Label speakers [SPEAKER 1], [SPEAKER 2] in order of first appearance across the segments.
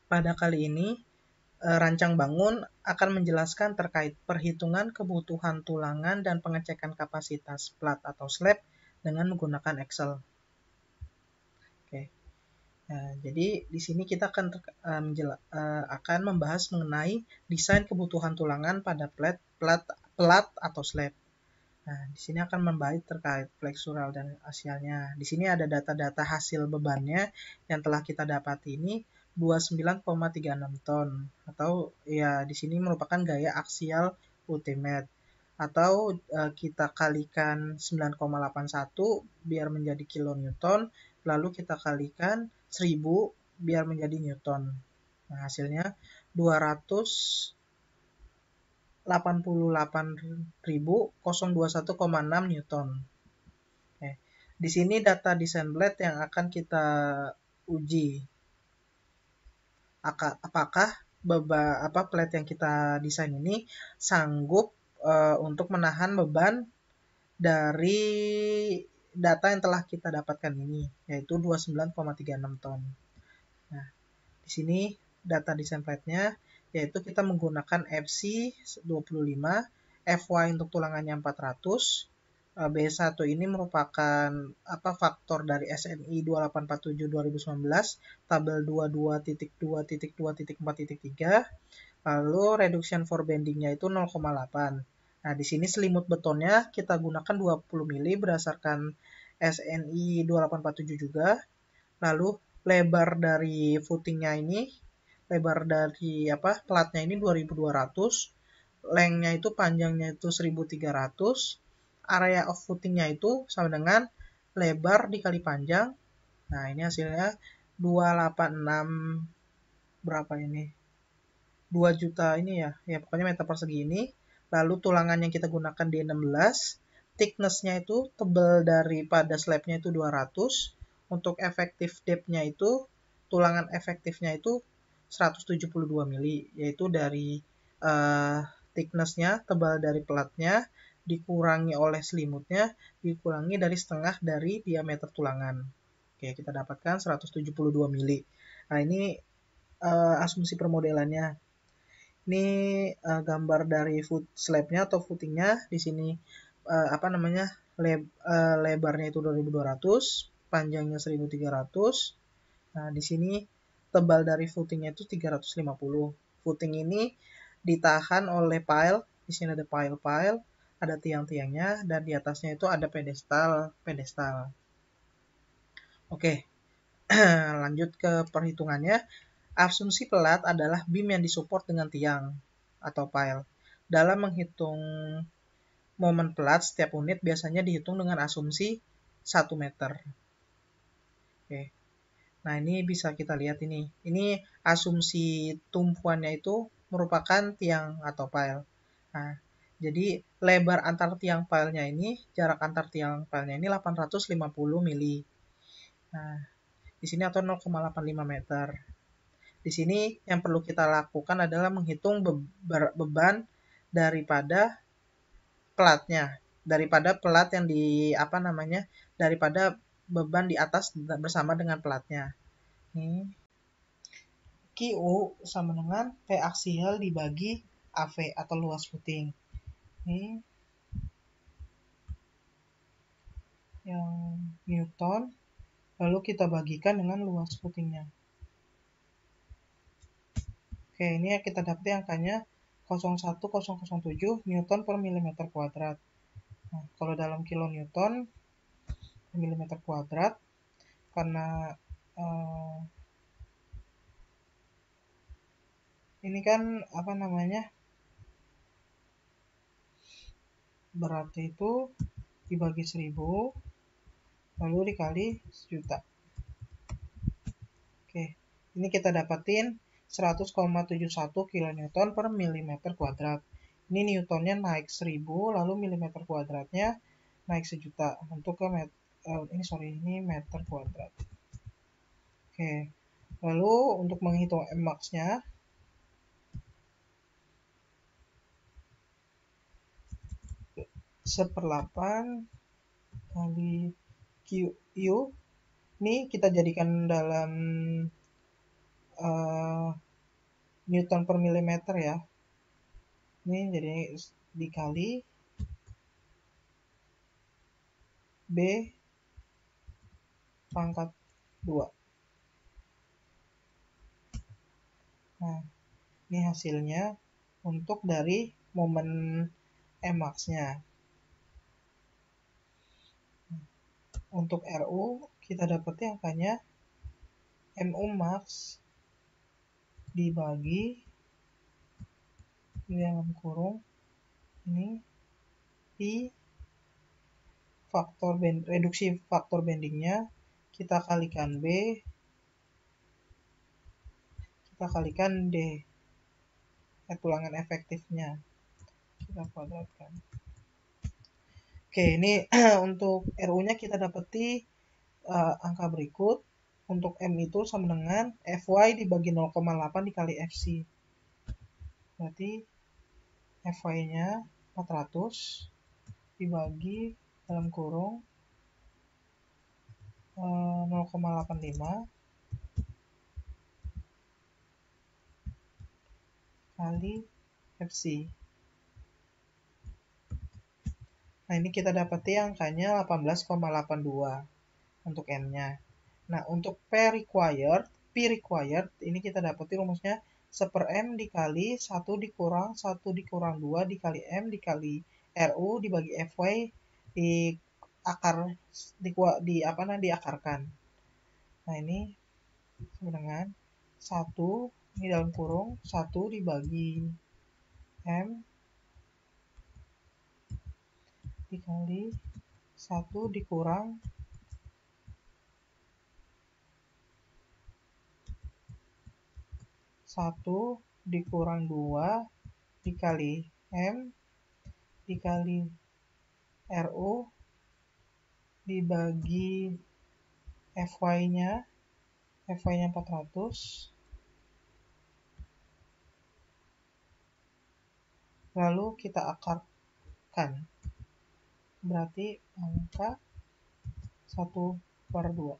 [SPEAKER 1] Pada kali ini, rancang bangun akan menjelaskan terkait perhitungan kebutuhan tulangan dan pengecekan kapasitas plat atau slab dengan menggunakan Excel. Oke. Nah, jadi di sini kita akan membahas mengenai desain kebutuhan tulangan pada plat atau slab. Nah, di sini akan membahas terkait flexural dan aksialnya. Di sini ada data-data hasil bebannya yang telah kita dapati ini 29,36 ton atau ya di sini merupakan gaya aksial ultimate atau kita kalikan 9,81 biar menjadi kilonewton, lalu kita kalikan 1000 biar menjadi newton. Nah, hasilnya 288.021,6 newton. Oke. Di sini data desain blade yang akan kita uji. Apakah plate yang kita desain ini sanggup untuk menahan beban dari data yang telah kita dapatkan ini, yaitu 29,36 ton. Nah, di sini data desain plate-nya, yaitu kita menggunakan FC 25, FY untuk tulangannya 400, B1 ini merupakan faktor dari SNI 2847/2019, tabel 22.2.2.4.3, lalu reduction for bending-nya itu 0,8. Nah, di sini selimut betonnya kita gunakan 20 mili berdasarkan SNI 2847 juga. Lalu lebar dari footing-nya ini, lebar dari platnya ini 2200, length-nya itu panjangnya itu 1300, area of footing-nya itu sama dengan lebar dikali panjang. Nah, ini hasilnya 286 berapa ini? 2 juta ini ya. Ya pokoknya meter persegi ini. Lalu tulangan yang kita gunakan di 16, thickness-nya itu tebal daripada slab-nya itu 200. Untuk efektif depth-nya itu, tulangan efektifnya itu 172 mili, yaitu dari thickness-nya, tebal dari platnya, dikurangi oleh selimutnya, dikurangi dari setengah dari diameter tulangan. Oke, kita dapatkan 172 mili. Nah, ini asumsi permodelannya. Ini gambar dari slab-nya atau footing-nya. Di sini lebarnya itu 2200, panjangnya 1300. Nah, di sini tebal dari footing-nya itu 350. Footing ini ditahan oleh pile. Di sini ada pile-pile, ada tiang-tiangnya, dan di atasnya itu ada pedestal. Oke, lanjut ke perhitungannya. Asumsi pelat adalah beam yang disupport dengan tiang atau pile. Dalam menghitung momen pelat, setiap unit biasanya dihitung dengan asumsi 1 meter. Oke. Nah, ini bisa kita lihat ini. Ini asumsi tumpuannya itu merupakan tiang atau pile. Nah, jadi lebar antar tiang pile-nya ini, jarak antar tiang pile-nya ini 850 mili. Nah, di sini atau 0,85 meter. Di sini yang perlu kita lakukan adalah menghitung beban daripada platnya, daripada plat yang daripada beban di atas bersama dengan platnya. Ini QU sama dengan P aksial dibagi AV atau luas footing. Ini yang Newton, lalu kita bagikan dengan luas footingnya. Oke, ini kita dapat angkanya 0,1007 Newton per milimeter kuadrat. Nah, kalau dalam kilonewton per milimeter kuadrat, karena ini kan berarti itu dibagi 1000 lalu dikali 1.000.000. Oke, ini kita dapatin 100,71 kN per milimeter kuadrat. Ini newtonnya naik 1000, lalu milimeter kuadratnya naik 1.000.000 untuk ke ini meter kuadrat. Oke, lalu untuk menghitung max-nya, /8 kali QU. Ini kita jadikan dalam Newton per milimeter ya. Ini jadi dikali B pangkat 2. Nah, ini hasilnya untuk dari momen Mmax-nya. Untuk RU kita dapatnya angkanya MU max dibagi di dalam kurung ini pi reduksi faktor bendingnya kita kalikan B, kita kalikan D, tulangan efektifnya kita kuadratkan. Oke, ini untuk RU-nya kita dapati angka berikut. Untuk M itu sama dengan Fy dibagi 0,8 dikali Fc. Berarti Fy-nya 400 dibagi dalam kurung 0,85 kali Fc. Nah, ini kita dapati angkanya 18,82 untuk M-nya. Nah, untuk P required ini kita dapati rumusnya 1/M dikali 1 dikurang 1 dikurang 2 dikali M dikali RU dibagi Fy di akar diakarkan. Nah, ini sama dengan 1 ini dalam kurung 1 dibagi M dikali 1 dikurang 1 dikurang 2 dikali M dikali RU dibagi Fy-nya 400, lalu kita akarkan, berarti angka 1/2.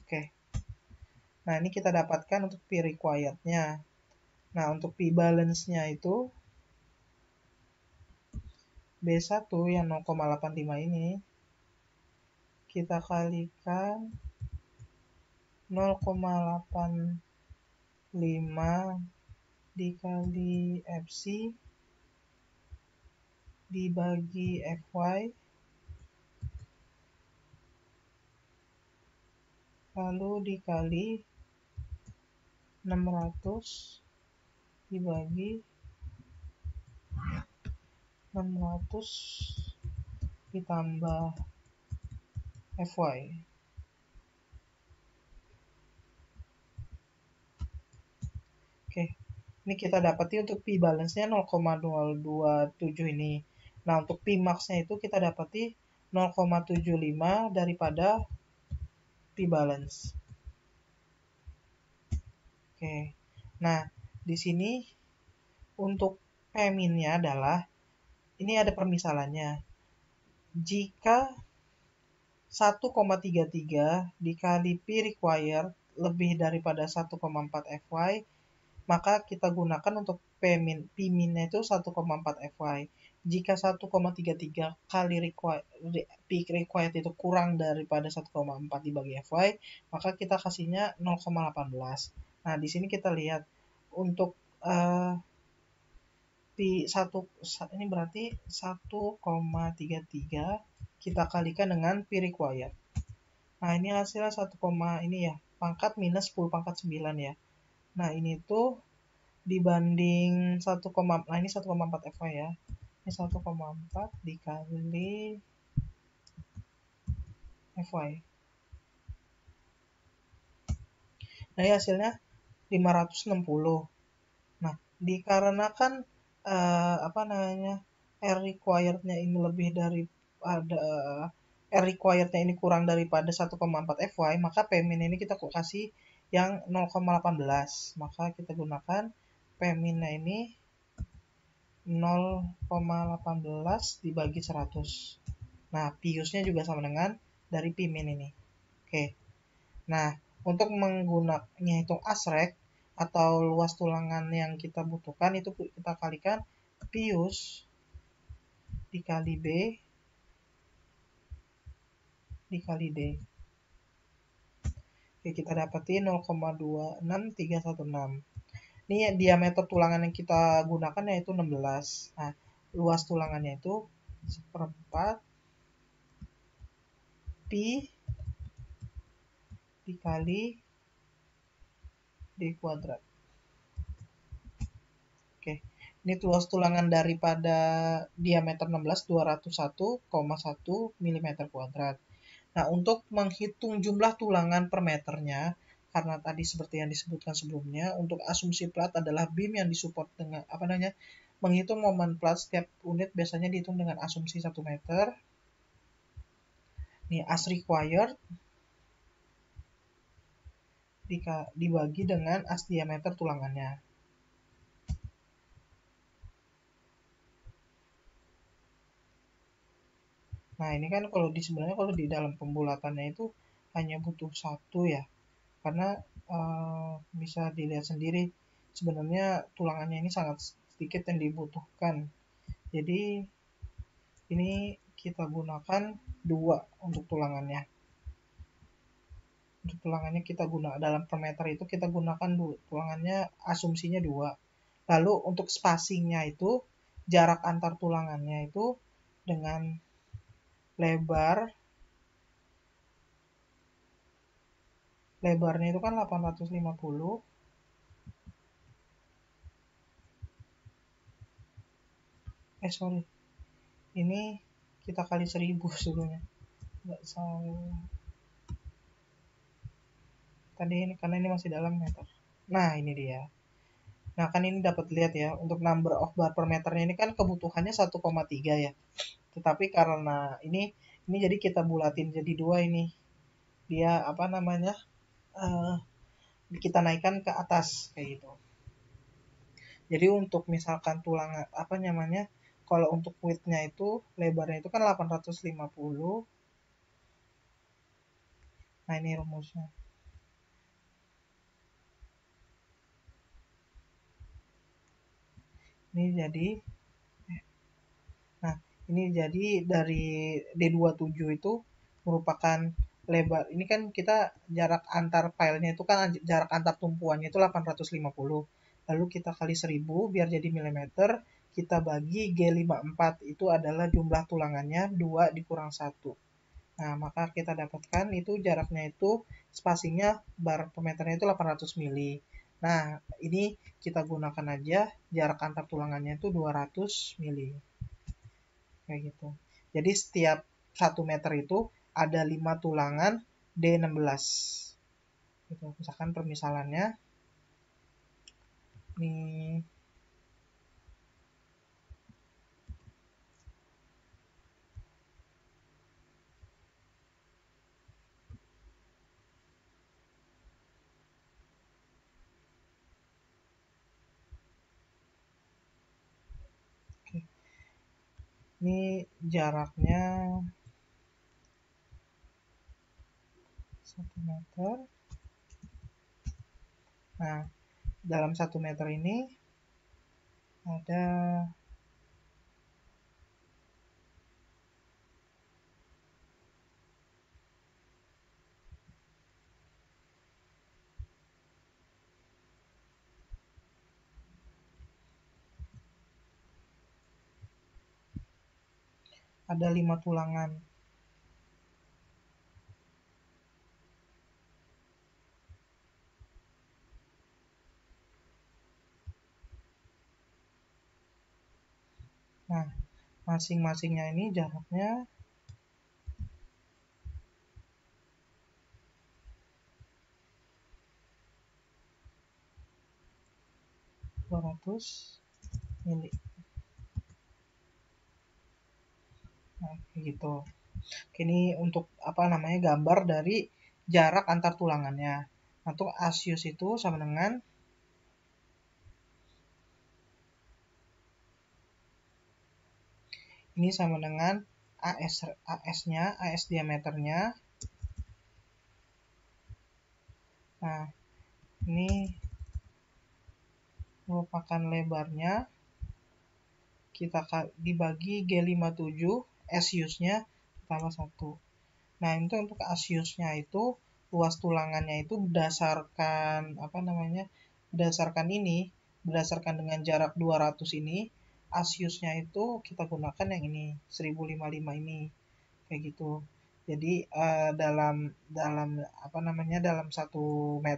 [SPEAKER 1] Oke, nah ini kita dapatkan untuk P required-nya. Nah, untuk P balance-nya itu B1 yang 0,85 ini kita kalikan 0,85 dikali Fc dibagi Fy lalu dikali 600 dibagi 600 ditambah Fy. Oke, ini kita dapati untuk P balance-nya 0,027 ini. Nah, untuk P max-nya itu kita dapati 0,75 daripada P balance. Oke, nah di sini untuk P min-nya adalah, ini ada permisalannya. Jika 1,33 dikali P required lebih daripada 1,4 Fy, maka kita gunakan untuk P min-nya itu 1,4 Fy. Jika 1,33 kali P required itu kurang daripada 1,4 dibagi Fy, maka kita kasihnya 0,18. Nah, di sini kita lihat untuk P1 ini berarti 1,33 kita kalikan dengan P required. Nah, ini hasilnya 1, ini ya, pangkat minus 10 pangkat 9 ya. Nah, ini tuh dibanding 1, nah ini 1,4 Fy ya. Ini 1,4 dikali Fy. Nah, ini hasilnya 560. Nah, dikarenakan R required-nya ini lebih dari R required-nya ini kurang daripada 1,4 Fy, maka P min ini kita kasih yang 0,18. Maka kita gunakan P min-nya ini 0,18 dibagi 100. Nah, piusnya juga sama dengan dari P min ini. Oke. Nah, untuk menggunakannya hitung asrek atau luas tulangan yang kita butuhkan itu kita kalikan pius dikali B dikali D. Oke, kita dapetin 0,26316. Ini diameter tulangan yang kita gunakan yaitu 16. Nah, luas tulangannya itu 1/4 Pi dikali D kuadrat. Oke, ini luas tulangan daripada diameter 16, 201,1 mm kuadrat. Nah, untuk menghitung jumlah tulangan per meternya, karena tadi seperti yang disebutkan sebelumnya, untuk asumsi plat adalah beam yang disupport dengan menghitung momen plat setiap unit biasanya dihitung dengan asumsi 1 meter. Ini as required dibagi dengan as diameter tulangannya. Nah, ini kan sebenarnya kalau di dalam pembulatannya itu hanya butuh 1 ya. Karena bisa dilihat sendiri sebenarnya tulangannya ini sangat sedikit yang dibutuhkan. Jadi ini kita gunakan 2 untuk tulangannya. Untuk tulangannya kita gunakan dalam per meter itu kita gunakan tulangannya asumsinya 2. Lalu untuk spacingnya itu jarak antar tulangannya itu dengan lebarnya itu kan 850. Sorry. Ini kita kali 1000 sebelumnya. Nggak salah. Tadi ini karena ini masih dalam meter. Nah, ini dia. Nah, kan ini dapat lihat ya, untuk number of bar per meternya ini kan kebutuhannya 1,3 ya. Tetapi karena ini jadi kita bulatin jadi 2 ini. Dia apa namanya? Kita naikkan ke atas kayak gitu. Jadi untuk misalkan tulang apa namanya? Kalau untuk width-nya itu lebarnya itu kan 850. Nah, ini rumusnya. Ini jadi Nah, ini jadi dari D27 itu merupakan lebar. Ini kan kita jarak antar filenya itu kan jarak antar tumpuannya itu 850. Lalu kita kali 1000 biar jadi milimeter. Kita bagi G54 itu adalah jumlah tulangannya 2 dikurang 1. Nah, maka kita dapatkan itu jaraknya itu spasinya bar per meternya itu 800 mili. Nah, ini kita gunakan aja jarak antar tulangannya itu 200 mili. Kayak gitu. Jadi setiap 1 meter itu ada 5 tulangan D16. Gitu. Misalkan permisalannya nih ini jaraknya 1 meter. Nah, dalam 1 meter ini ada ada 5 tulangan. Nah, masing-masingnya ini jaraknya 200 mili. Nah, kayak gitu. Ini untuk apa namanya gambar dari jarak antar tulangannya. Nah, untuk asius itu sama dengan ini sama dengan AS diameternya. Nah, ini merupakan lebarnya. Kita dibagi G57, S-use-nya tambah 1. Nah, itu untuk as-use-nya itu luas tulangannya itu berdasarkan dengan jarak 200 ini, as-use-nya itu kita gunakan yang ini, 1055 ini. Kayak gitu. Jadi dalam 1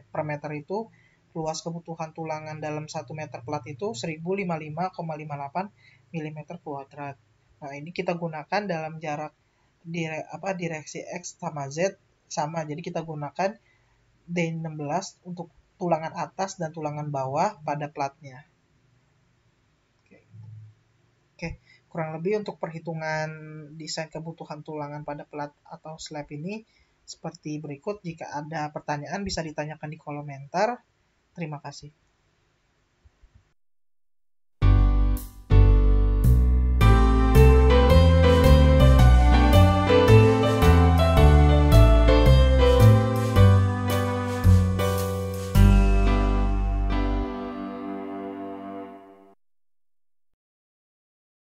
[SPEAKER 1] per meter itu luas kebutuhan tulangan dalam 1 meter plat itu 1055,58 mm kuadrat. Nah, ini kita gunakan dalam jarak direksi X sama Z sama. Jadi kita gunakan D16 untuk tulangan atas dan tulangan bawah pada platnya. Oke, kurang lebih untuk perhitungan desain kebutuhan tulangan pada plat atau slab ini seperti berikut. Jika ada pertanyaan bisa ditanyakan di kolom komentar. Terima kasih.